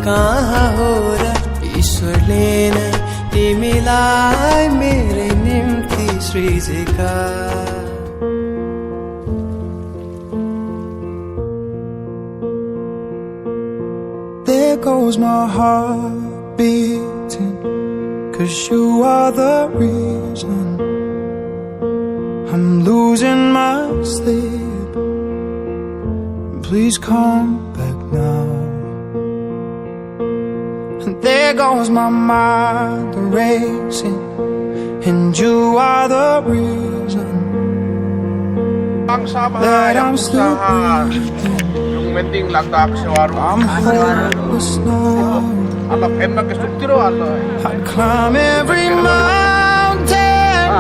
कहाँ हो र ईश्वरले नै तिमीलाई मेरै निम्ति सृजेका। There goes my heart beating, 'cause you are the reason I'm losing my sleep. Please come back now. And there goes my mind racing, and you are the reason that I'm still breathing. I'm hopeless now. I'd climb every mountain,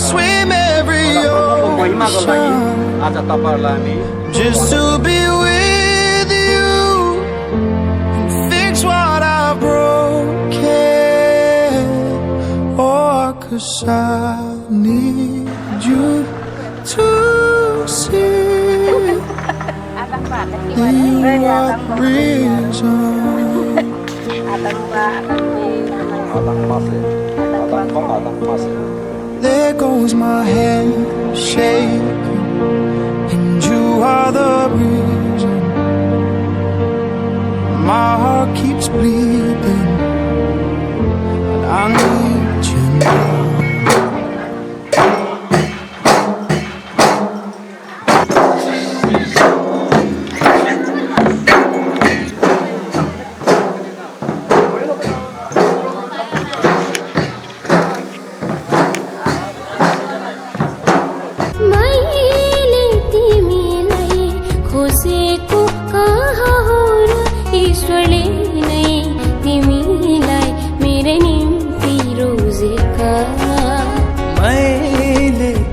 swim every ocean, just to be with you and fix what I've broken. Oh, 'cause I need you to see you are the reason. There goes my hand shaking, and you are the reason my heart keeps bleeding, and I need you now.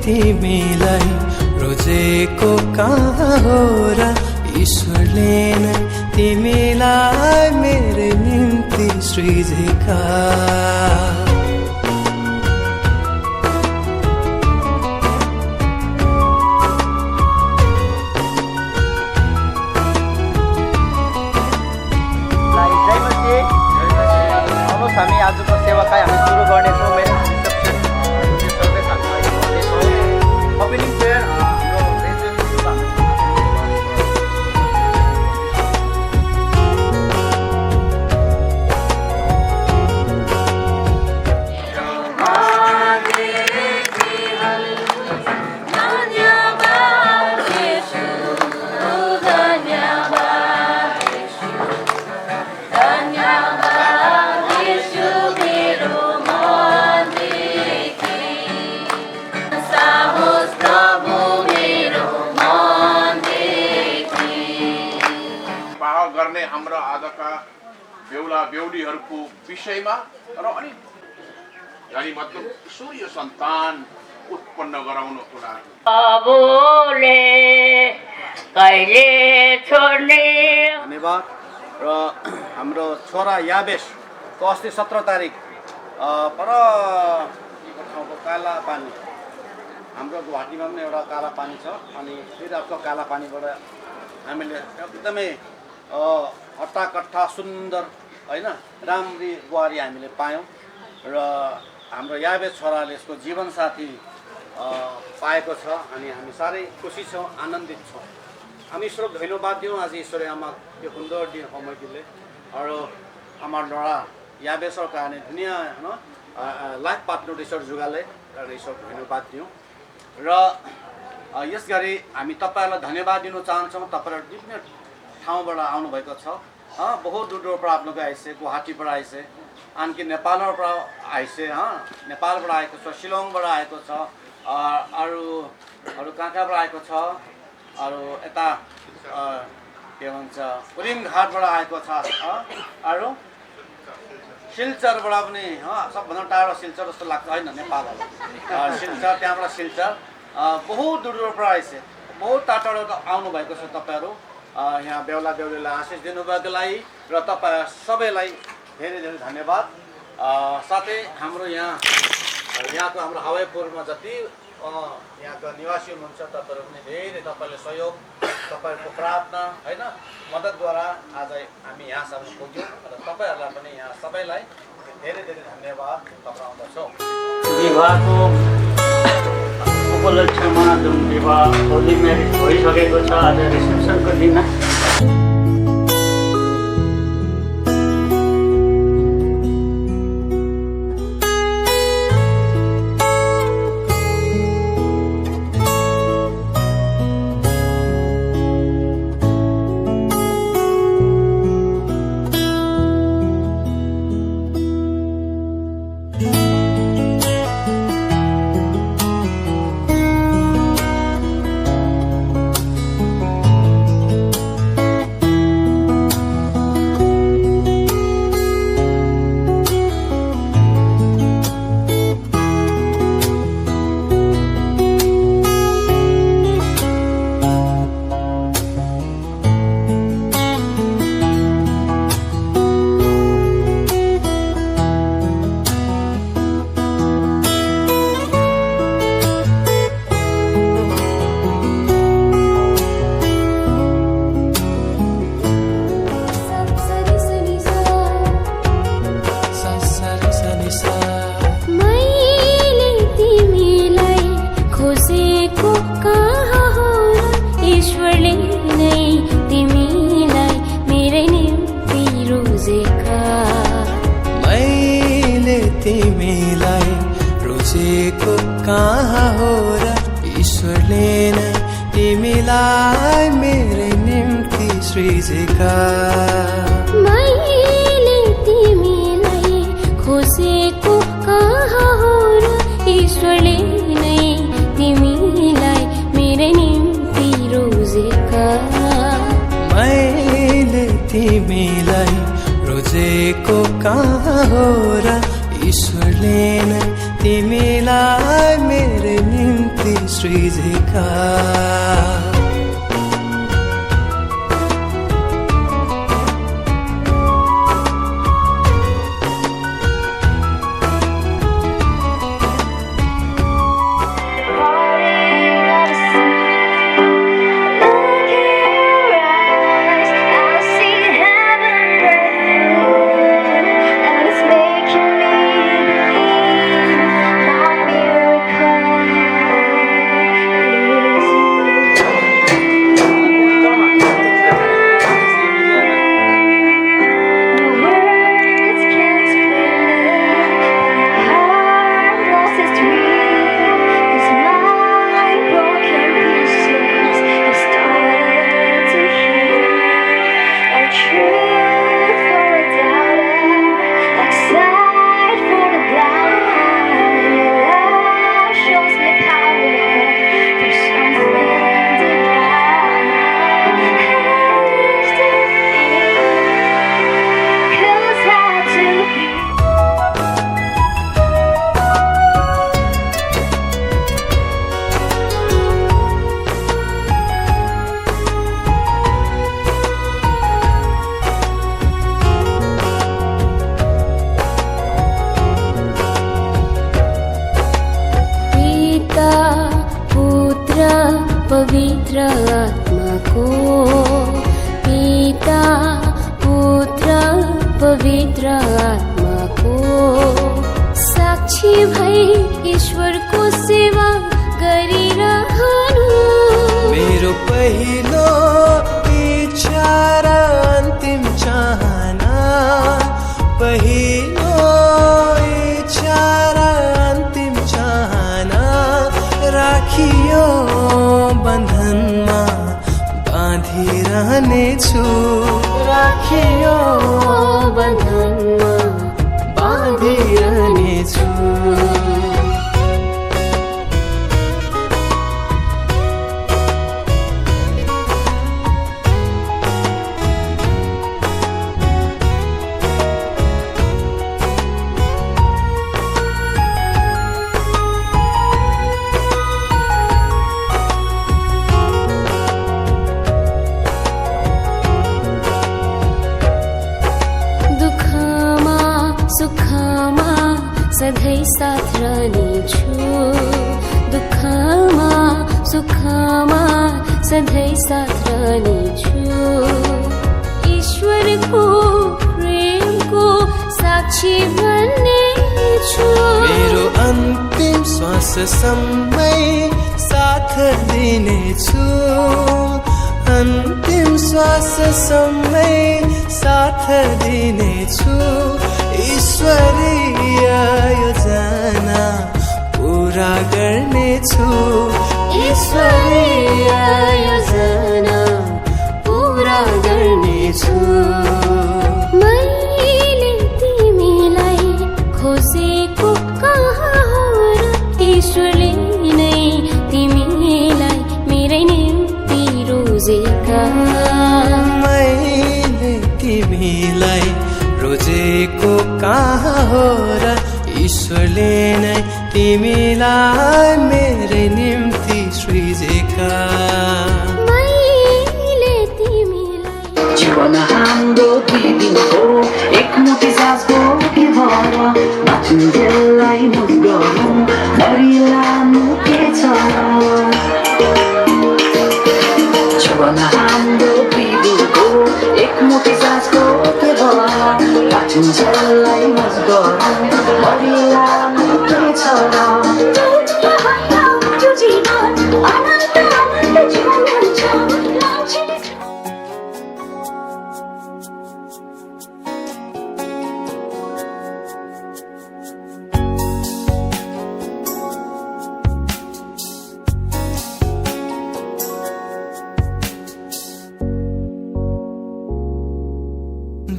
तिमीलाई रोजेको कहाँ हो र ईश्वरले नै तिमीलाई मेरै निम्ति सृजेका। हामी आजको सेवाकाई हामी सुरु गर्नेछौँ। गर्ने हाम्रो आजका बेहुला बेहुलीहरूको विषयमा र अनि मतलब सूर्य सन्तान उत्पन्न गराउनको लागि बाबुले कहिले छोड्ने। धन्यवाद। र हाम्रो छोरा याबेसको अस्ति 17 तारिक पर ठाउँको काला पानी, हाम्रो गुवाहाटीमा पनि एउटा काला पानी छ, अनि फेरि अर्को काला पानीबाट हामीले एकदमै हट्टाकट्टा सुन्दर हैन राम्री बुहारी हामीले पायौँ। र हाम्रो याबेस छोराले यसको जीवनसाथी पाएको छ, अनि हामी साह्रै खुसी छौँ, आनन्दित छौँ। আমি ঈশ্বরক ধন্যবাদ দিওঁ আজি ঈশ্বৰে আমাক এই সুন্দৰ দিন সময় দিলে, আৰু আমাৰ ল'ৰা ইয়াবেছৰ কাৰণে ধুনীয়া লাইফ পাৰ্টনাৰ ঈশ্বৰ যোগালে, আৰু ঈশ্বৰক ধন্যবাদ দিওঁ। र यस गरी हामी तपाईहरुलाई धन्यवाद दिन चाहन्छौँ। तपाईहरु विभिन्न ठाउँबाट आउनुभएको छ बहुत दूर दूरबाट आपलोग आइसे गुवाहाटीबाट आइसे आनकी नेपालबाट आइसे नेपालबाट आएको छ शिलङबाट आएको छ अरू कहाँबाट आएको छ अरू यता के भन्छ उरिमघाटबाट आएको छ अरू सिल्चरबाट पनि सबभन्दा टाढो सिल्चर जस्तो लाग्छ होइन नेपाल सिल्चर त्यहाँबाट सिल्चर बहुत दूर दूरबाट आइसे बहुत टाढो आउनुभएको छ तपाईँहरू यहाँ बेहुला बेहुलीलाई आशिष दिनुभएको लागि र तपाईँ सबैलाई धेरै धेरै धन्यवाद साथै हाम्रो यहाँको हाम्रो हवाईपुरमा जति यहाँको निवासी हुनुहुन्छ तपाईँहरू पनि धेरै तपाईँले सहयोग तपाईँहरूको प्रार्थना होइन मद्दतद्वारा आज हामी यहाँसम्म पुग्यौँ र तपाईँहरूलाई पनि यहाँ सबैलाई धेरै धेरै धन्यवाद टक्राउँदछौँ। विवाहको उपलक्ष्यमा जुन विवाह होली म्यारेज भइसकेको छ आज रिसेप्सनको दिन तिमीलाई रोजेको कहाँ हो र ईश्वरले नै तिमीलाई मेरो निम्ति सृजेका मैले तिमीलाई खोजेको कहाँ हो र ईश्वरले नै तिमीलाई मेरो निम्ति रोजेका मैले तिमीलाई रोजेको कहाँ हो र ईश्वरले नै तिमीलाई मेरो निम्ति सृजेका पवित्र आत्माको पिता पुत्र पवित्र आत्माको साक्षी भई ईश्वरको सेवा गरिरहनु मेरो पहिलो इच्छा र अन्तिम चाहना पहिलो इच्छा र अन्तिम चाहना राखियो बन्धनमा बाँधिरहनेछु राखियो बन्धनमा बाँधिरहनेछु। सुखमा सधैँ साथ रहनेछु। दुःखमा सुखमा सधैँ साथ रहनेछु। ईश्वरको प्रेमको साक्षी बन्नेछु। मेरो अन्तिम श्वाससम्म साथ दिनेछु। अन्तिम श्वाससम्म साथ दिनेछु। ईश्वरीय योजना पूरा गर्नेछु। ईश्वरीय योजना पूरा गर्नेछु। मैले तिमीलाई खोजेको कहाँ हो र ईश्वरले नै तिमीलाई मेरै निम्ति रोजेका। मैले तिमीलाई रोजेको कहाँ हो र ईश्वरले नै तिमीलाई मेरै निम्ति सृजेका। मैले तिमीलाई जीवन हाम्रो दुई दिनको एकमुठी सासको के भर बाँचिन्जेललाई मुख गरौँ मरिलानु के छ। जीवन हाम्रो दुई दिनको एकमुठी सासको के भर बाँचिन्जेललाई मुख गरौँ मरिलानु के छ।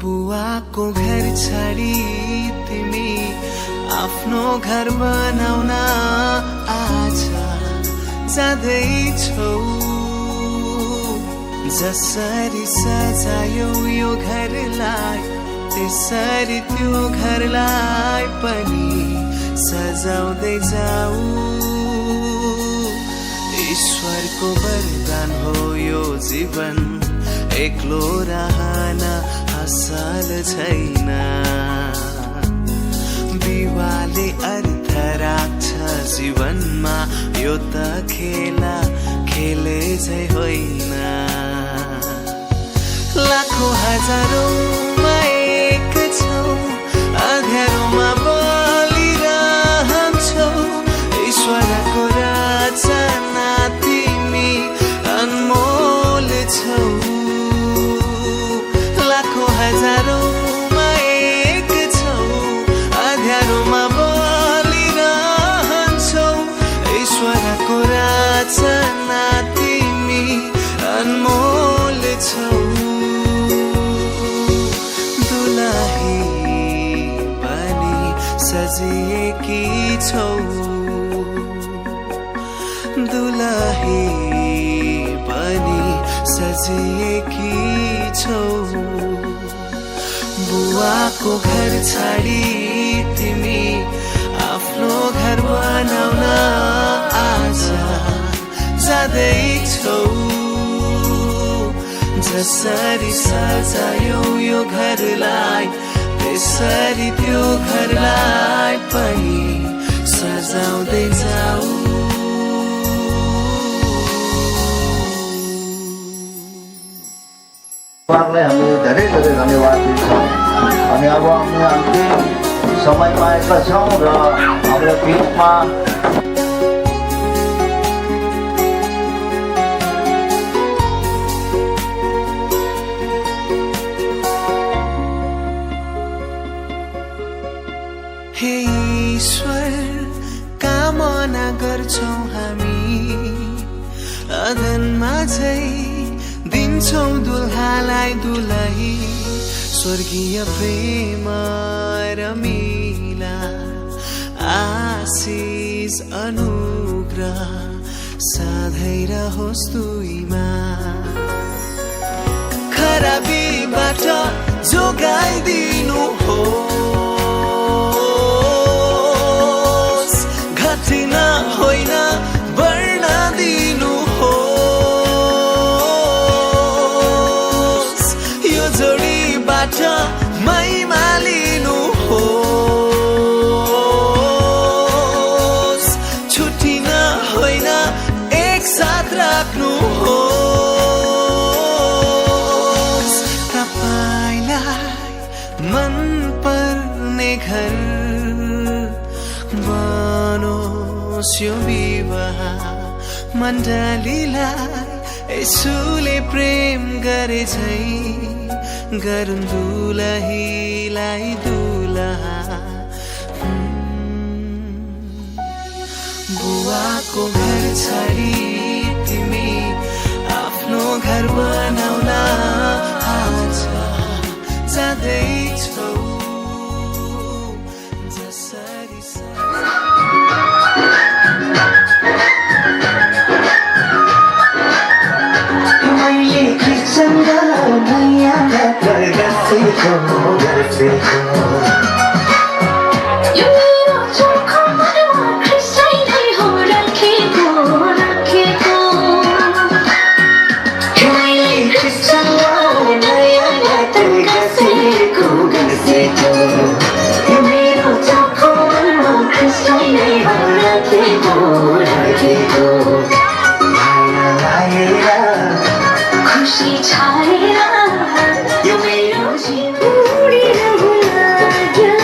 बुवाको घर छाडी तिमी आफ्नो घर बनाउन आज जाँदैछौ। जसरी सजायौ यो घरलाई त्यसरी त्यो घरलाई पनि सजाउँदै जाऊ। ईश्वरको वरदान हो यो जीवन, एक्लो रहन असल छैन। विवाहले अर्थ राख्छ जीवनमा, यो त खेला खेले चाहिँ होइन। लाखौं हजारौंमा एक छौ, अँध्यारोमा बलिरहन्छौ। ईश्वरको रचना तिमी अनमोल छौ। लाखौं हजारौंमा एक छौ, अँध्यारोमा बलिरहन्छौ। ईश्वरको रचना तिमी अनमोल छौ। दुलही बनी सजिएकी छौ, दुलही बनी सजिएकी छौ। बुवाको घर छाडी तिमी आफ्नो घर बनाउन आज जाँदैछौ। जसरी सजायौ यो घरलाई त्यसरी त्यो घरलाई पनि सजाउँदै जाऊ। उहाँलाई हामी धेरै धेरै धन्यवाद दिन्छौँ। अनि अब हामी अन्तिम समयमा आएका छौँ र हाम्रो गीतमा हे ईश्वर कामना गर्छौँ हामी, अदनमा चाहिँ दिन्छौँ दुल्हालाई दुलही। स्वर्गीय प्रेम रमिला आशिष अनुग्रह सधैँ रहोस् दुईमा खराबीबाट जोगाइदिनु होस् घटना होइन बढ्न दिनु होस् यो जोडीबाट महिमा लिनु होस् छुट्टिन होइन एक साथ राख्नु होस् तपाईलाई मन पर्ने घर बनोस् यो विवाह मण्डलीलाई यसुले प्रेम गरे झै गरुन् दुलहीलाई दुलहा बुवाको घर छाडी तिमी आफ्नो घर बनाउन आज जाँदैछौ जसरी मैले कृष्ण नयाँ गसेको यो मेरो चोखो मनमा कृष्णै हो राखेको मैले कृष्ण नयाँ गसेको यो मेरो चोखो मनमा कृष्णै हो राखेको माया लागेर खुसी छाएर यो मेरो जीवन उडिरहु लाग्यो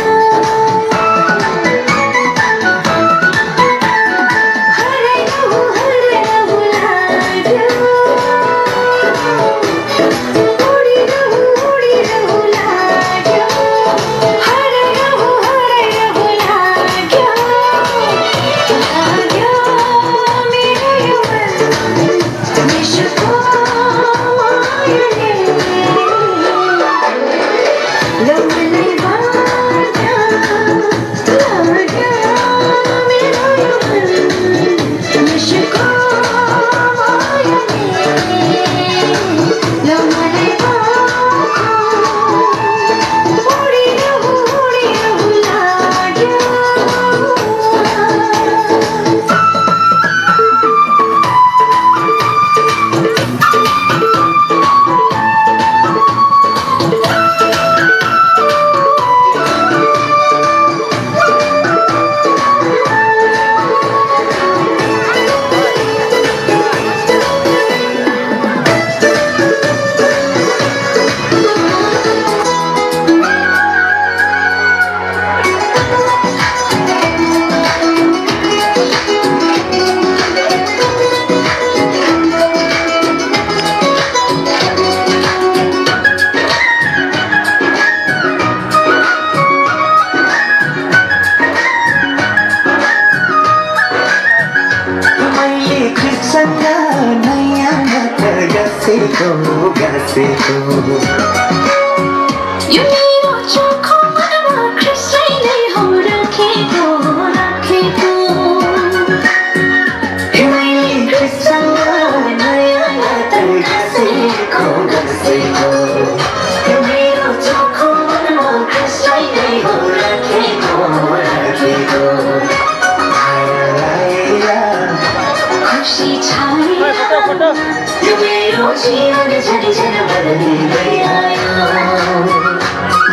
हराइरहु लाग्यो उडिरहु लाग्यो हराइरहु लाग्यो मेरो यो मन विश्वको यो मेरो चोखो मनमा कृष्णै हो राखेको मैले कृष्ण नयाँ गसेको यो मेरो चोखो मनमा कृष्णै हो राखेको माया लागेर खुसी छाएर यो मेरो जीवन झन् बदलिँदै आयो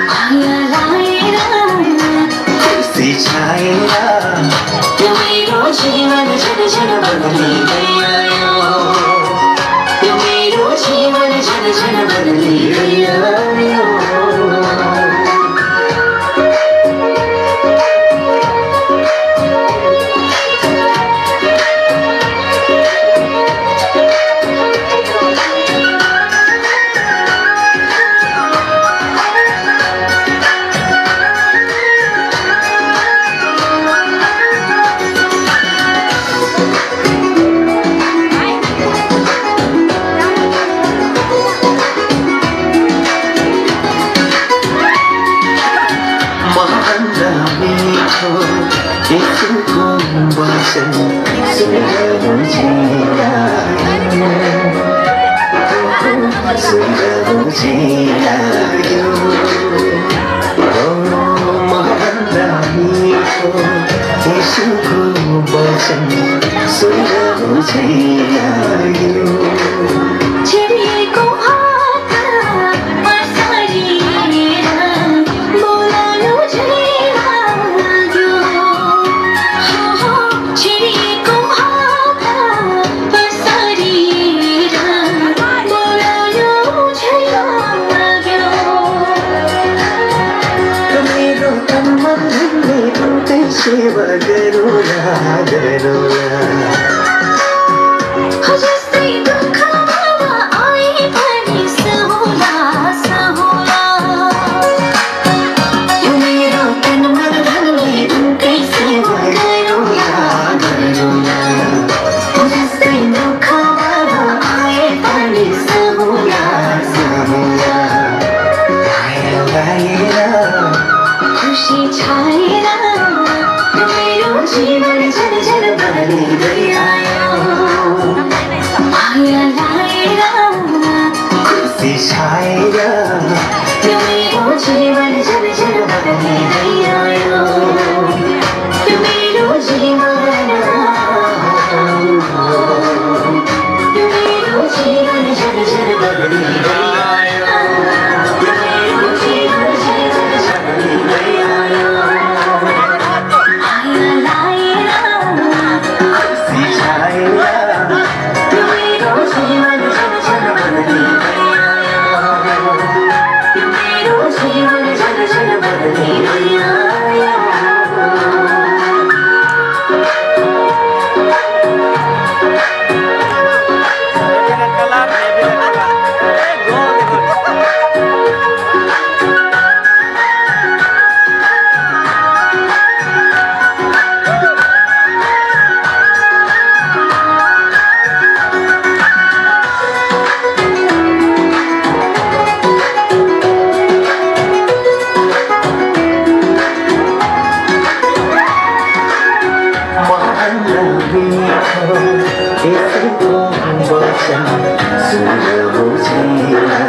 माया लागेर खुसी छाएर यो मेरो जीवन झन् बदलिँदै आयो यो मेरो जीवन झन् बदलिँदै आयो एउटै सेवा गरौँला गरौँला जस्तै दुःखमा आए पनि सहुला सहुला यो मेरो तन मन धनले उनकै सेवा गरौँला गरौँला जस्तै दुःखमा आए पनि सहुला सहुला लाएर खुसी छाएर मेरो जीवन झन झन बदलिँदै आयो माया लाएर खुसी छाएर यो मेरो जीवन झन झन बदलिँदै आयो यो मेरो जीवन यो मेरो जीवन झन झन बदलिँदै आयो यो मेरो जीवन झन झन बदलिँदै आयो माया लाएर खुसी छाएर यो मेरो जीवन झन झन बदलिँदै आयो यो मेरो जीवन झन झन बदलिँदै आयो यसैको वचन सुन्नु छैन